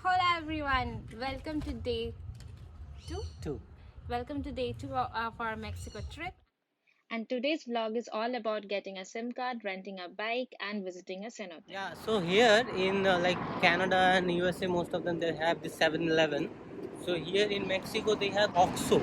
Hola everyone, welcome to day 2. Welcome to day 2 of our Mexico trip. And today's vlog is all about getting a SIM card, renting a bike, and visiting a cenote. Yeah, so here in like Canada and USA, most of them they have the 7-Eleven. So here in Mexico they have OXXO.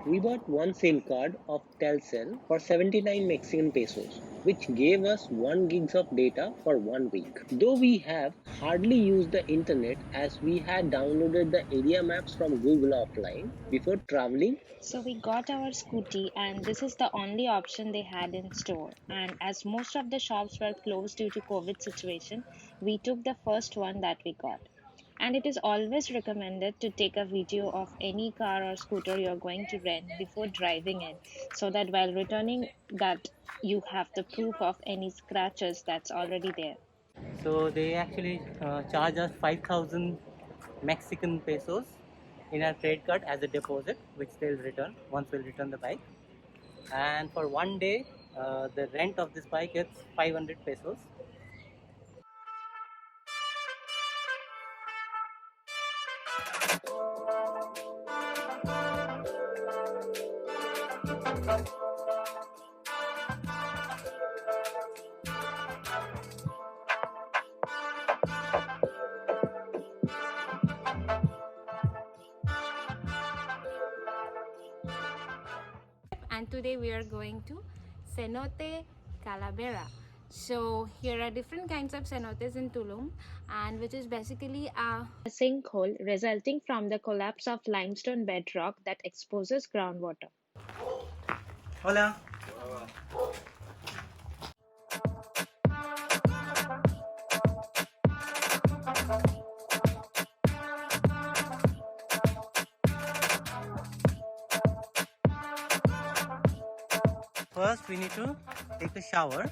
We bought one SIM card of Telcel for 79 Mexican pesos, which gave us 1 gigs of data for 1 week. Though we have hardly used the internet as we had downloaded the area maps from Google offline before traveling. So we got our scooty, and this is the only option they had in store. And as most of the shops were closed due to COVID situation, we took the first one that we got. And it is always recommended to take a video of any car or scooter you're going to rent before driving it, so that while returning that you have the proof of any scratches that's already there. So they actually charge us 5,000 Mexican pesos in our credit card as a deposit, which they'll return once we'll return the bike. And for 1 day, the rent of this bike is 500 pesos. And today we are going to Cenote Calavera. So here are different kinds of cenotes in Tulum, and which is basically a sinkhole resulting from the collapse of limestone bedrock that exposes groundwater. Hola. First, we need to take a shower.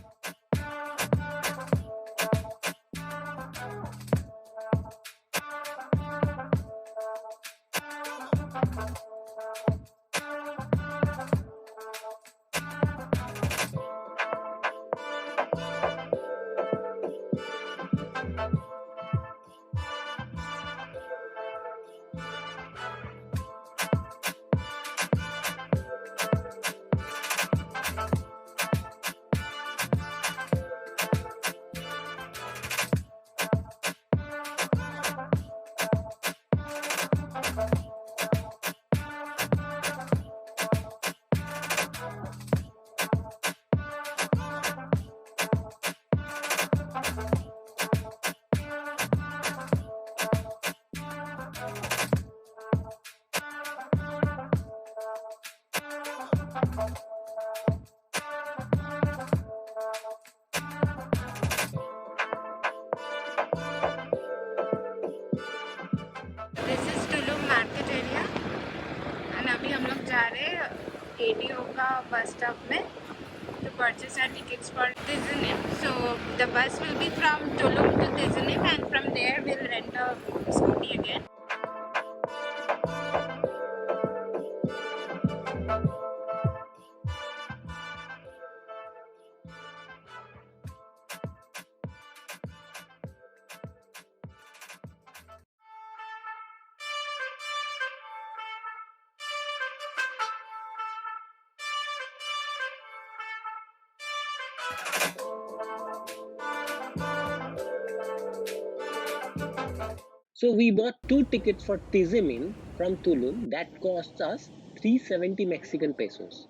This is Tulum market area, and अभी हम लोग जा रहे हैं ADO का bus stop में to purchase our tickets for Tizimin. So the bus will be from Tulum to Tizimin, and from there we'll rent a scooty again. So we bought 2 tickets for Tizimin from Tulum that costs us 370 Mexican pesos.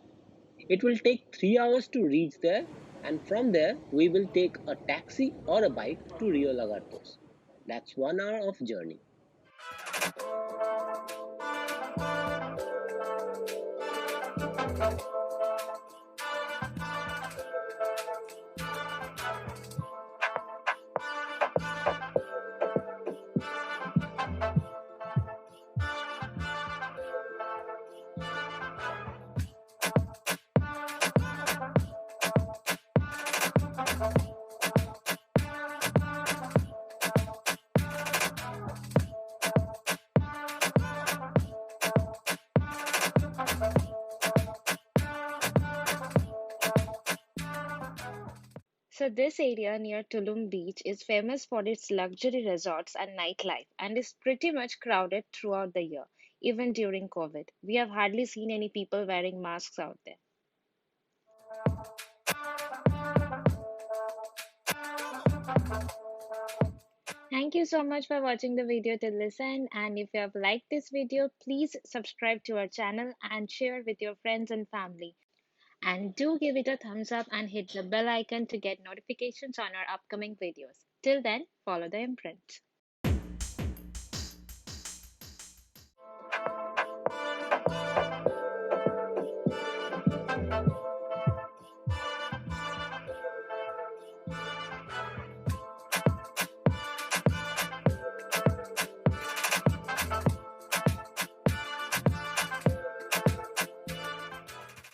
It will take 3 hours to reach there, and from there we will take a taxi or a bike to Rio Lagartos. That's 1 hour of journey. So, this area near Tulum Beach is famous for its luxury resorts and nightlife and is pretty much crowded throughout the year, even during COVID. We have hardly seen any people wearing masks out there. Thank you so much for watching the video till this end. And if you have liked this video, please subscribe to our channel and share with your friends and family. And do give it a thumbs up and hit the bell icon to get notifications on our upcoming videos. Till then, follow the imprint.